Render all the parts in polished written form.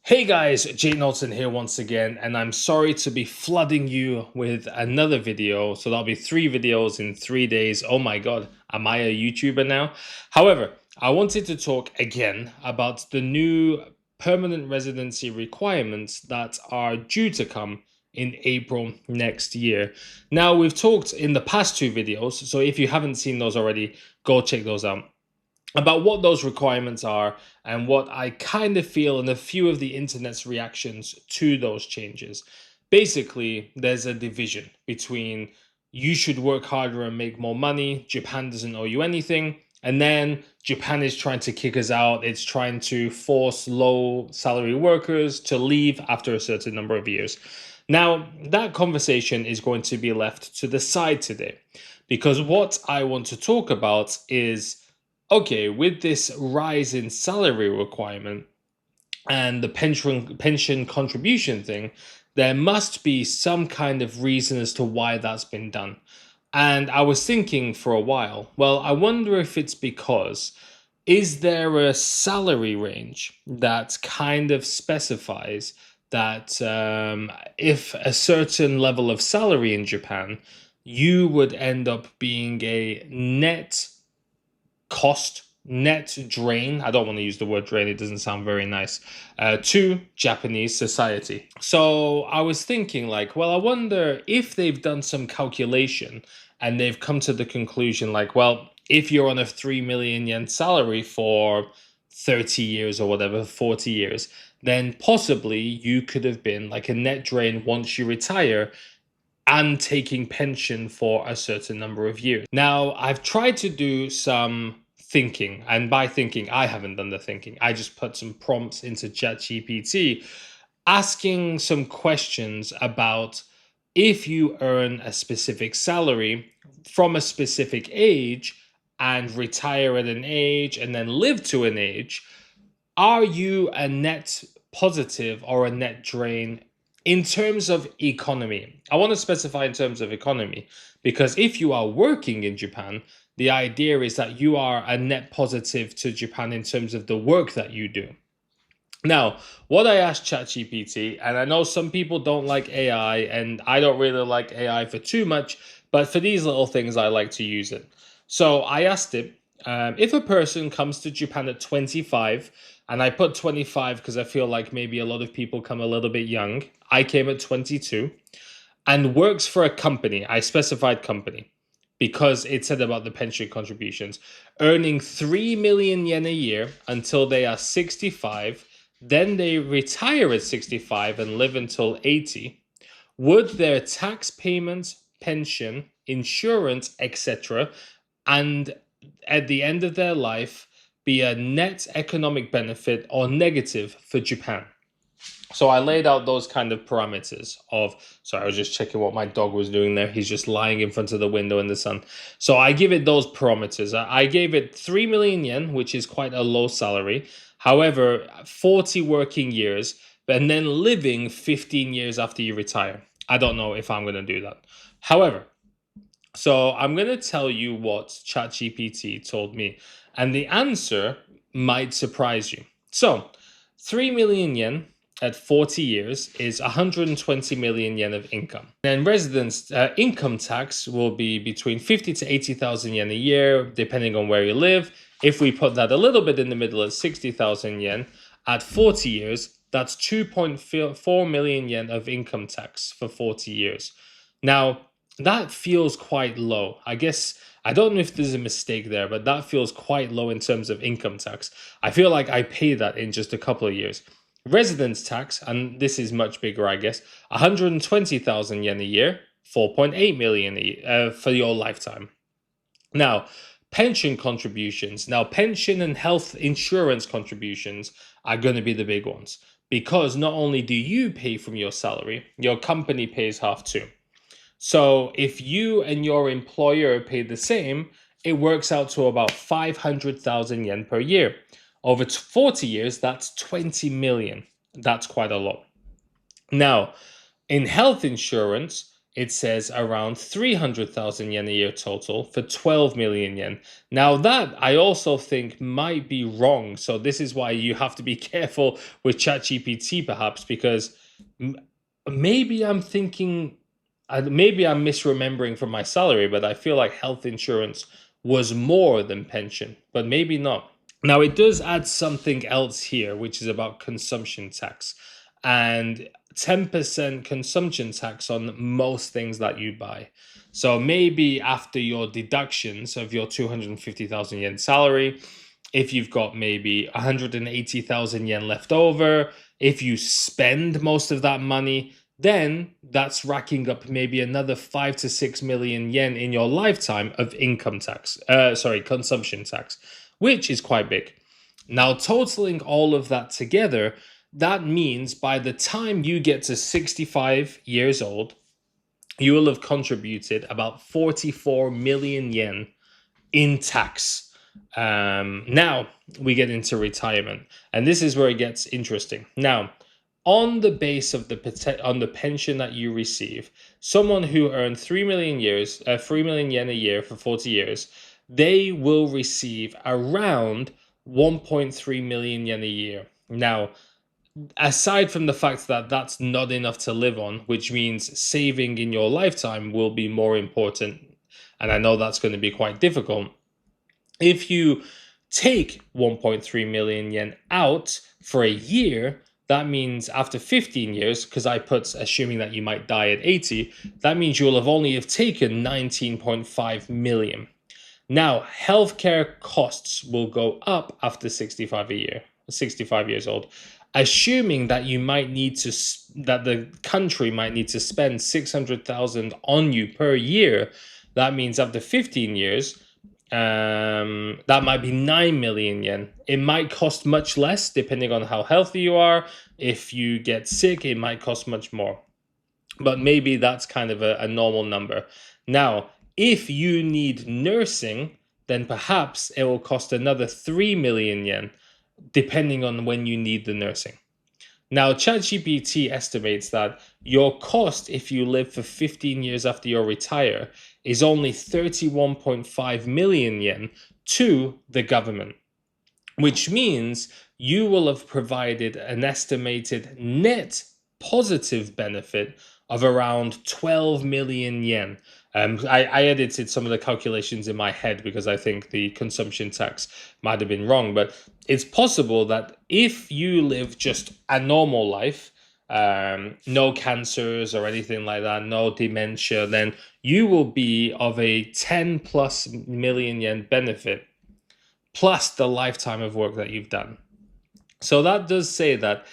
Hey guys, Jay Knowlton here once again, and I'm sorry to be flooding you with another video. So that'll be 3 videos in 3 days. Oh my god, am I a YouTuber now? However, I wanted to talk again about the new permanent residency requirements that are due to come in April next year. Now, we've talked in the past 2 videos, so if you haven't seen those already, go check those out about what those requirements are and what I kind of feel and a few of the internet's reactions to those changes. Basically, there's a division between you should work harder and make more money, Japan doesn't owe you anything, and then Japan is trying to kick us out. It's trying to force low salary workers to leave after a certain number of years. Now, that conversation is going to be left to the side today because what I want to talk about is okay, with this rise in salary requirement and the pension contribution thing, there must be some kind of reason as to why that's been done. And I was thinking for a while, well, I wonder if it's because is there a salary range that kind of specifies that if a certain level of salary in Japan, you would end up being a net drain. I don't want to use the word drain, it doesn't sound very nice, to Japanese society. So I was thinking, like, well, I wonder if they've done some calculation and they've come to the conclusion, like, well, if you're on a 3 million yen salary for 30 years or whatever, 40 years, then possibly you could have been like a net drain once you retire and taking pension for a certain number of years. Now, I've tried to do some thinking, and by thinking, I haven't done the thinking. I just put some prompts into ChatGPT asking some questions about if you earn a specific salary from a specific age and retire at an age and then live to an age, are you a net positive or a net drain in terms of economy? I want to specify in terms of economy because if you are working in Japan, the idea is that you are a net positive to Japan in terms of the work that you do. Now, what I asked ChatGPT, and I know some people don't like AI, and I don't really like AI for too much, but for these little things, I like to use it. So I asked it, if a person comes to Japan at 25, and I put 25 because I feel like maybe a lot of people come a little bit young. I came at 22 and works for a company. I specified company because it said about the pension contributions, earning 3 million yen a year until they are 65, then they retire at 65 and live until 80. Would their tax payments, pension, insurance, etc., and at the end of their life be a net economic benefit or negative for Japan? So I laid out those kind of parameters of, sorry, I was just checking what my dog was doing there. He's just lying in front of the window in the sun. So I give it those parameters. I gave it 3 million yen, which is quite a low salary. However, 40 working years, and then living 15 years after you retire. I don't know if I'm going to do that. However, so I'm going to tell you what ChatGPT told me, and the answer might surprise you. So 3 million yen at 40 years is 120 million yen of income. And residence income tax will be between 50 to 80,000 yen a year, depending on where you live. If we put that a little bit in the middle at 60,000 yen, at 40 years, that's 2.4 million yen of income tax for 40 years. Now, that feels quite low. I guess I don't know if there's a mistake there, but that feels quite low in terms of income tax. I feel like I pay that in just a couple of years. Residence tax, and this is much bigger, I guess, 120,000 yen a year, 4.8 million for your lifetime. Now, pension contributions. Now, pension and health insurance contributions are going to be the big ones because not only do you pay from your salary, your company pays half too. So if you and your employer pay the same, it works out to about 500,000 yen per year. Over 40 years, that's 20 million. That's quite a lot. Now, in health insurance, it says around 300,000 yen a year total for 12 million yen. Now, that I also think might be wrong. So, this is why you have to be careful with ChatGPT, perhaps, because maybe I'm thinking, maybe I'm misremembering from my salary, but I feel like health insurance was more than pension, but maybe not. Now, it does add something else here, which is about consumption tax and 10% consumption tax on most things that you buy. So maybe after your deductions of your 250,000 yen salary, if you've got maybe 180,000 yen left over, if you spend most of that money, then that's racking up maybe another 5 to 6 million yen in your lifetime of income tax, consumption tax, which is quite big. Now, totaling all of that together, that means by the time you get to 65 years old, you will have contributed about 44 million yen in tax. Now we get into retirement, and this is where it gets interesting. Now, on the base of on the pension that you receive, someone who earned 3 million yen a year for 40 years, they will receive around 1.3 million yen a year. Now, aside from the fact that that's not enough to live on, which means saving in your lifetime will be more important, and I know that's going to be quite difficult. If you take 1.3 million yen out for a year, that means after 15 years, because I put assuming that you might die at 80, that means you'll have only have taken 19.5 million. Now, healthcare costs will go up after 65 years old, assuming that you might need to that the country might need to spend 600,000 on you per year. That means after 15 years, that might be 9 million yen. It might cost much less depending on how healthy you are. If you get sick, it might cost much more. But maybe that's kind of a normal number. Now, if you need nursing, then perhaps it will cost another 3 million yen, depending on when you need the nursing. Now, ChatGPT estimates that your cost if you live for 15 years after you retire is only 31.5 million yen to the government, which means you will have provided an estimated net positive benefit of around 12 million yen. I edited some of the calculations in my head because I think the consumption tax might have been wrong, but it's possible that if you live just a normal life, no cancers or anything like that, no dementia, then you will be of a 10 plus million yen benefit plus the lifetime of work that you've done. So that does say that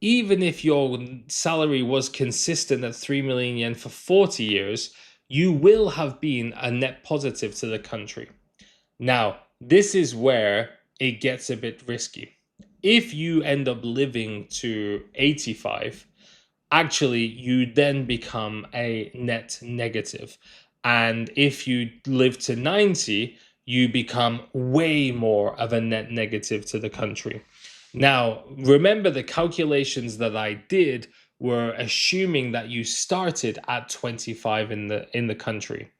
even if your salary was consistent at 3 million yen for 40 years, you will have been a net positive to the country. Now, this is where it gets a bit risky. If you end up living to 85, actually you then become a net negative. And if you live to 90, you become way more of a net negative to the country. Now, remember the calculations that I did were assuming that you started at 25 in the country.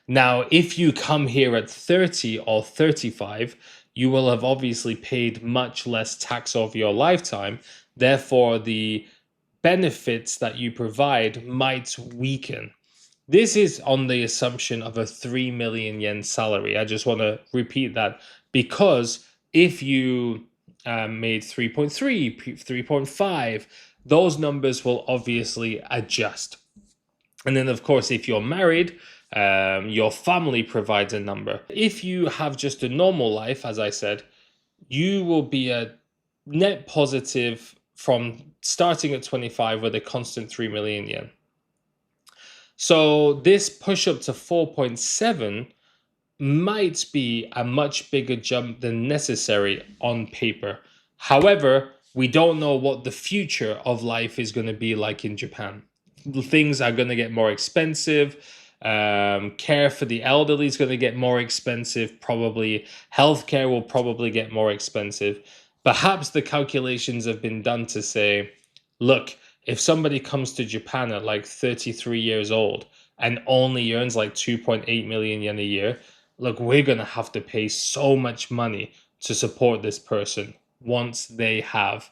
Now, if you come here at 30 or 35, you will have obviously paid much less tax over your lifetime. Therefore, the benefits that you provide might weaken. This is on the assumption of a 3 million yen salary. I just want to repeat that because if you made 3.3, 3.5, those numbers will obviously adjust. And then, of course, if you're married, your family provides a number. If you have just a normal life, as I said, you will be a net positive from starting at 25 with a constant 3 million yen. So this push up to 4.7 might be a much bigger jump than necessary on paper. However, we don't know what the future of life is going to be like in Japan. Things are going to get more expensive. Care for the elderly is going to get more expensive. Probably healthcare will probably get more expensive. Perhaps the calculations have been done to say, look, if somebody comes to Japan at like 33 years old and only earns like 2.8 million yen a year, look, we're going to have to pay so much money to support this person once they have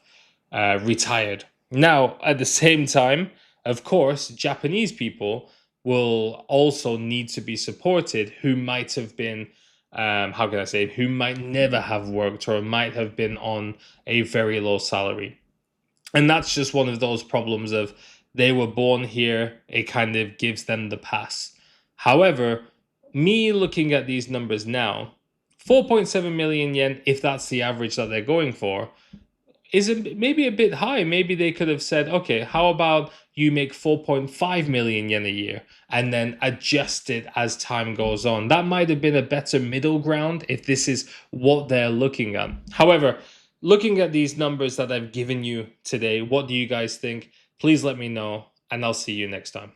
retired. Now, at the same time, of course, Japanese people will also need to be supported who might have been, how can I say, who might never have worked or might have been on a very low salary. And that's just one of those problems of they were born here, it kind of gives them the pass. However, me looking at these numbers now, 4.7 million yen, if that's the average that they're going for, is it maybe a bit high? Maybe they could have said, okay, how about you make 4.5 million yen a year and then adjust it as time goes on? That might have been a better middle ground if this is what they're looking at. However, looking at these numbers that I've given you today, what do you guys think? Please let me know, and I'll see you next time.